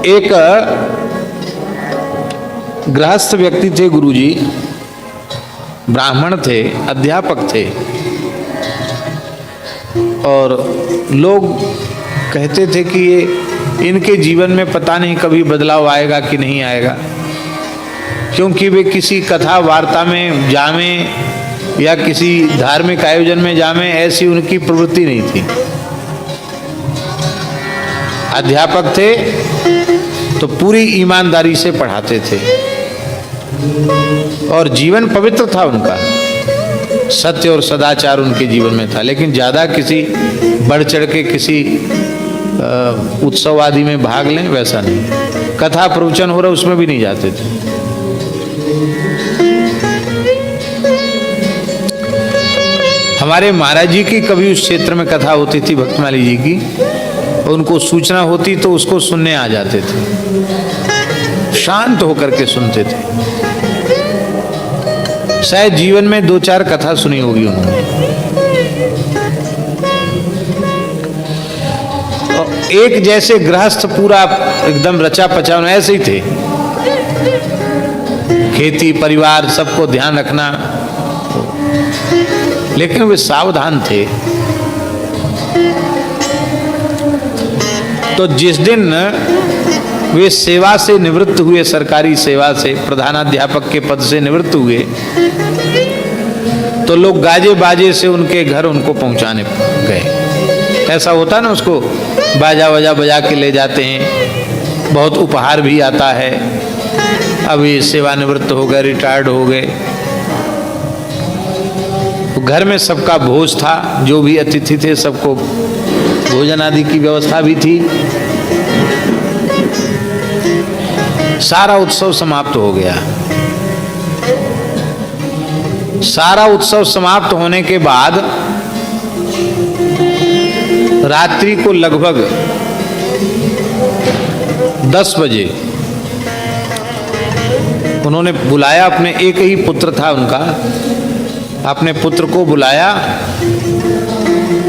एक गृहस्थ व्यक्ति थे गुरुजी, ब्राह्मण थे, अध्यापक थे, और लोग कहते थे कि ये इनके जीवन में पता नहीं कभी बदलाव आएगा कि नहीं आएगा, क्योंकि वे किसी कथा वार्ता में जामे या किसी धार्मिक आयोजन में जामे, ऐसी उनकी प्रवृत्ति नहीं थी। अध्यापक थे तो पूरी ईमानदारी से पढ़ाते थे और जीवन पवित्र था उनका, सत्य और सदाचार उनके जीवन में था। लेकिन ज्यादा किसी बढ़ चढ़ के किसी उत्सव आदि में भाग लें वैसा नहीं। कथा प्रवचन हो रहा उसमें भी नहीं जाते थे। हमारे महाराज जी की कभी उस क्षेत्र में कथा होती थी, भक्तमाली जी की, उनको सूचना होती तो उसको सुनने आ जाते थे, शांत होकर के सुनते थे। शायद जीवन में 2-4 कथा सुनी होगी उन्होंने। और एक जैसे गृहस्थ पूरा एकदम रचा पचा ऐसे ही थे, खेती परिवार सबको ध्यान रखना, लेकिन वे सावधान थे। तो जिस दिन वे सेवा से निवृत्त हुए, सरकारी सेवा से, प्रधानाध्यापक के पद से निवृत्त हुए, तो लोग गाजे बाजे से उनके घर उनको पहुंचाने गए। ऐसा होता ना, उसको बाजा वजा बजा के ले जाते हैं, बहुत उपहार भी आता है। अभी सेवानिवृत्त हो गए, रिटायर्ड हो गए, घर में सबका भोज था, जो भी अतिथि थे सबको भोजन आदि की व्यवस्था भी थी। सारा उत्सव समाप्त हो गया। सारा उत्सव समाप्त होने के बाद रात्रि को लगभग 10 बजे उन्होंने बुलाया, अपने एक ही पुत्र था उनका, अपने पुत्र को बुलाया,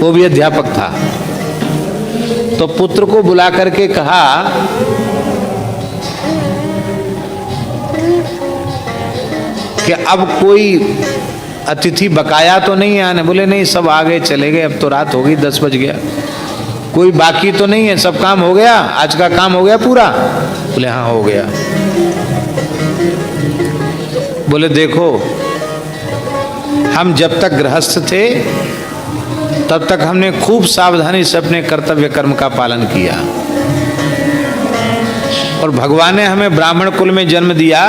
वो भी अध्यापक था। तो पुत्र को बुला करके कहा कि अब कोई अतिथि बकाया तो नहीं है आने? बोले नहीं, सब आ गए चले गए, अब तो रात हो गई, 10 बज गया, कोई बाकी तो नहीं है, सब काम हो गया, आज का काम हो गया पूरा? बोले हाँ हो गया। बोले देखो, हम जब तक गृहस्थ थे तब तक हमने खूब सावधानी से अपने कर्तव्य कर्म का पालन किया, और भगवान ने हमें ब्राह्मण कुल में जन्म दिया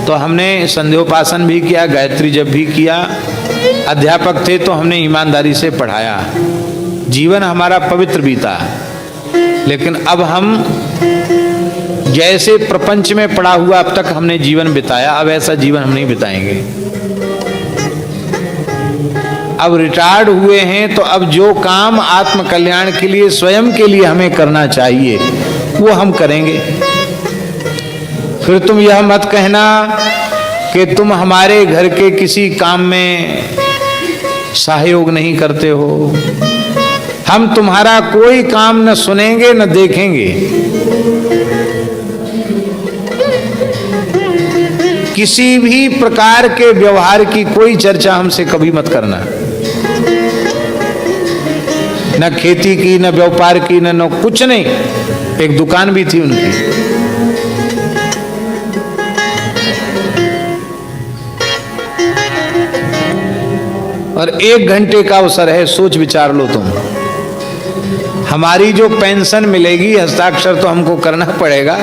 तो हमने संध्योपासन भी किया, गायत्री जप भी किया, अध्यापक थे तो हमने ईमानदारी से पढ़ाया, जीवन हमारा पवित्र बीता। लेकिन अब हम जैसे प्रपंच में पड़ा हुआ अब तक हमने जीवन बिताया, अब ऐसा जीवन हम नहीं बिताएंगे। अब रिटायर्ड हुए हैं तो अब जो काम आत्म कल्याण के लिए, स्वयं के लिए हमें करना चाहिए वो हम करेंगे। फिर तुम यह मत कहना कि तुम हमारे घर के किसी काम में सहयोग नहीं करते हो, हम तुम्हारा कोई काम न सुनेंगे न देखेंगे। किसी भी प्रकार के व्यवहार की कोई चर्चा हमसे कभी मत करना, न खेती की, न व्यापार की, न कुछ नहीं। एक दुकान भी थी उनकी। और 1 घंटे का अवसर है, सोच विचार लो तुम। हमारी जो पेंशन मिलेगी, हस्ताक्षर तो हमको करना पड़ेगा,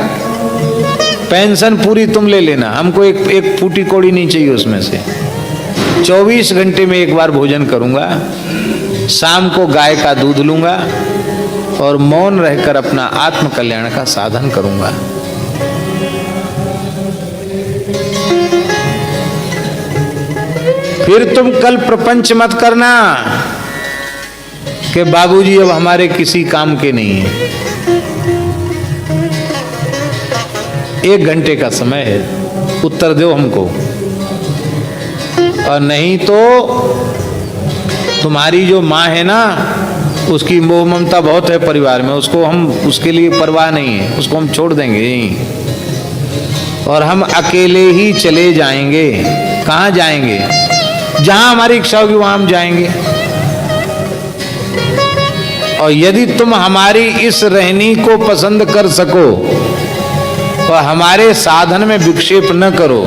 पेंशन पूरी तुम ले लेना, हमको एक फूटी कौड़ी नहीं चाहिए उसमें से। 24 घंटे में एक बार भोजन करूंगा, शाम को गाय का दूध लूंगा और मौन रहकर अपना आत्म कल्याण का साधन करूंगा। फिर तुम कल प्रपंच मत करना कि बाबूजी अब हमारे किसी काम के नहीं है। 1 घंटे का समय है, उत्तर दो हमको, और नहीं तो तुम्हारी जो माँ है ना, उसकी मोह ममता बहुत है परिवार में, उसको हम उसके लिए परवाह नहीं है, उसको हम छोड़ देंगे और हम अकेले ही चले जाएंगे। कहाँ जाएंगे? जहां हमारी इच्छा होगी वहां हम जाएंगे। और यदि तुम हमारी इस रहनी को पसंद कर सको और हमारे साधन में विक्षेप न करो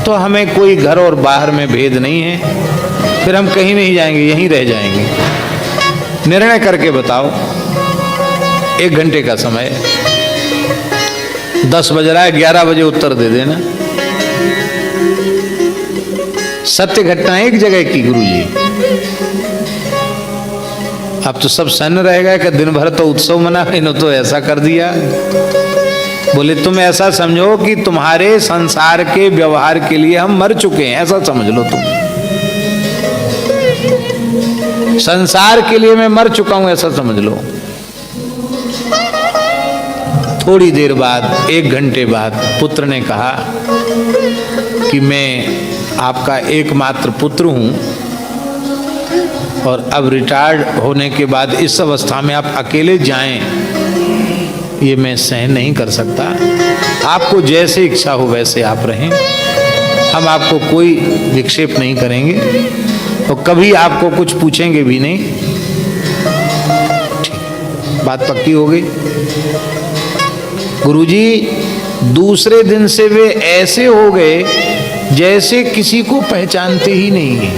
तो हमें कोई घर और बाहर में भेद नहीं है, फिर हम कहीं नहीं जाएंगे, यहीं रह जाएंगे। निर्णय करके बताओ। 1 घंटे का समय, 10 बज रहा है, 11 बजे उत्तर दे देना। सत्य घटना एक जगह की गुरुजी। अब तो सब सन्न रहेगा कि दिन भर तो उत्सव मना, इन्होंने तो ऐसा कर दिया। बोले तुम ऐसा समझो कि तुम्हारे संसार के व्यवहार के लिए हम मर चुके हैं, ऐसा समझ लो तुम। संसार के लिए मैं मर चुका हूं, ऐसा समझ लो। थोड़ी देर बाद, 1 घंटे बाद पुत्र ने कहा कि मैं आपका एकमात्र पुत्र हूं और अब रिटायर्ड होने के बाद इस अवस्था में आप अकेले जाएं, ये मैं सहन नहीं कर सकता। आपको जैसे इच्छा हो वैसे आप रहें, हम आपको कोई विक्षेप नहीं करेंगे और कभी आपको कुछ पूछेंगे भी नहीं। ठीक, बात पक्की हो गई। गुरुजी दूसरे दिन से वे ऐसे हो गए जैसे किसी को पहचानते ही नहीं है।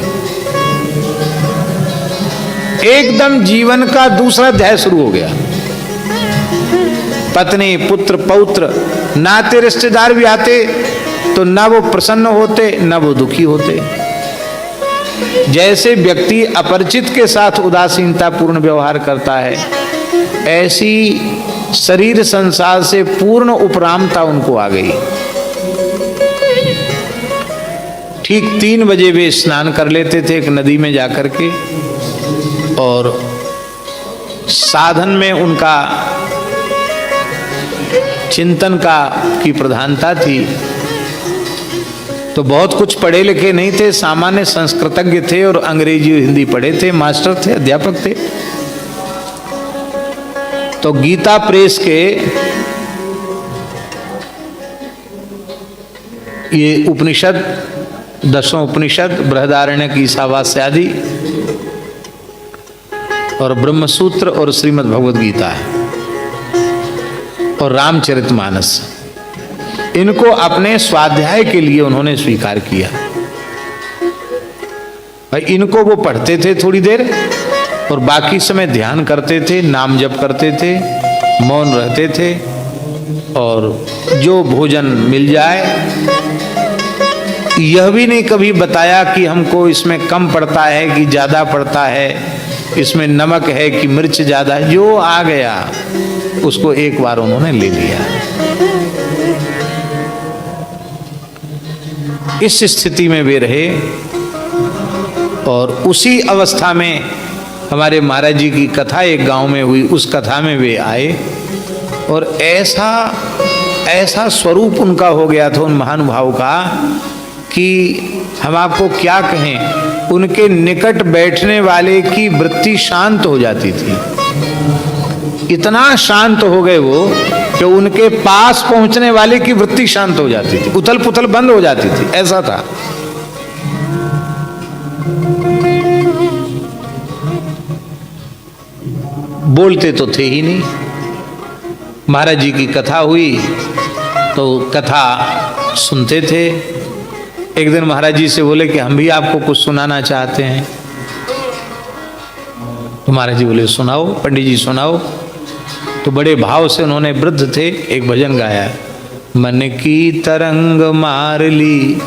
एकदम जीवन का दूसरा अध्याय शुरू हो गया। पत्नी, पुत्र, पौत्र, नाते रिश्तेदार भी आते तो न वो प्रसन्न होते न वो दुखी होते। जैसे व्यक्ति अपरिचित के साथ उदासीनता पूर्ण व्यवहार करता है, ऐसी शरीर संसार से पूर्ण उपरामता उनको आ गई। ठीक 3 बजे वे स्नान कर लेते थे एक नदी में जाकर के, और साधन में उनका चिंतन की प्रधानता थी। तो बहुत कुछ पढ़े लिखे नहीं थे, सामान्य संस्कृतज्ञ थे और अंग्रेजी हिंदी पढ़े थे, मास्टर थे, अध्यापक थे। तो गीता प्रेस के ये उपनिषद, 10 उपनिषद, बृहदारण्यक, ईशावास्य आदि और ब्रह्मसूत्र और श्रीमद् भगवद गीता है और रामचरितमानस, इनको अपने स्वाध्याय के लिए उन्होंने स्वीकार किया। भाई इनको वो पढ़ते थे थोड़ी देर और बाकी समय ध्यान करते थे, नाम जप करते थे, मौन रहते थे और जो भोजन मिल जाए, यह भी नहीं कभी बताया कि हमको इसमें कम पड़ता है कि ज्यादा पड़ता है, इसमें नमक है कि मिर्च ज्यादा है। जो आ गया उसको एक बार उन्होंने ले लिया। इस स्थिति में वे रहे और उसी अवस्था में हमारे महाराज जी की कथा एक गांव में हुई। उस कथा में वे आए और ऐसा स्वरूप उनका हो गया था उन महानुभाव का कि हम आपको क्या कहें। उनके निकट बैठने वाले की वृत्ति शांत हो जाती थी। इतना शांत हो गए वो कि उनके पास पहुंचने वाले की वृत्ति शांत हो जाती थी, उथल पुथल बंद हो जाती थी, ऐसा था। बोलते तो थे ही नहीं। महाराज जी की कथा हुई तो कथा सुनते थे। एक दिन महाराज जी से बोले कि हम भी आपको कुछ सुनाना चाहते हैं। तो महाराज जी बोले सुनाओ पंडित जी सुनाओ। तो बड़े भाव से उन्होंने, वृद्ध थे, एक भजन गाया। मन की तरंग मार ली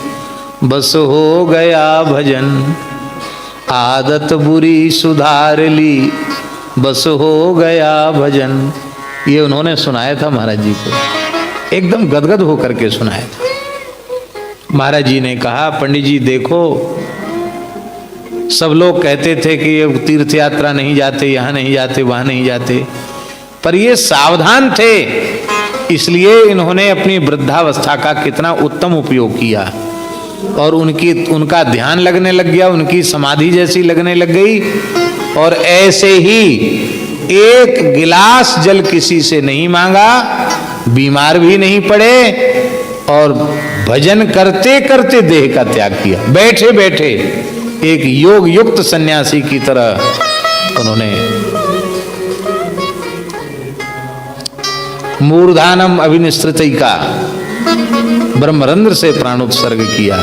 बस हो गया भजन, आदत बुरी सुधार ली बस हो गया भजन। ये उन्होंने सुनाया था महाराज जी को, एकदम गदगद होकर के सुनाया था। महाराज जी ने कहा पंडित जी देखो, सब लोग कहते थे कि ये तीर्थ यात्रा नहीं जाते, यहाँ नहीं जाते, वहाँ नहीं जाते, पर ये सावधान थे, इसलिए इन्होंने अपनी वृद्धावस्था का कितना उत्तम उपयोग किया। और उनका ध्यान लगने लग गया, उनकी समाधि जैसी लगने लग गई। और ऐसे ही एक गिलास जल किसी से नहीं मांगा, बीमार भी नहीं पड़े, और भजन करते करते देह का त्याग किया। बैठे बैठे एक योग युक्त सन्यासी की तरह उन्होंने मूर्धानम अभिनिश्रितिका ब्रह्मरंध्र से प्राणोत्सर्ग किया।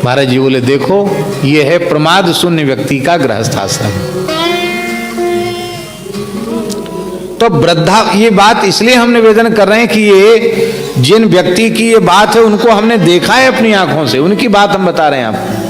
महाराज जी बोले देखो ये है प्रमाद शून्य व्यक्ति का गृहस्थाश्रम। तो वृद्धा, ये बात इसलिए हम निवेदन कर रहे हैं कि ये जिन व्यक्ति की ये बात है उनको हमने देखा है अपनी आंखों से, उनकी बात हम बता रहे हैं आपको।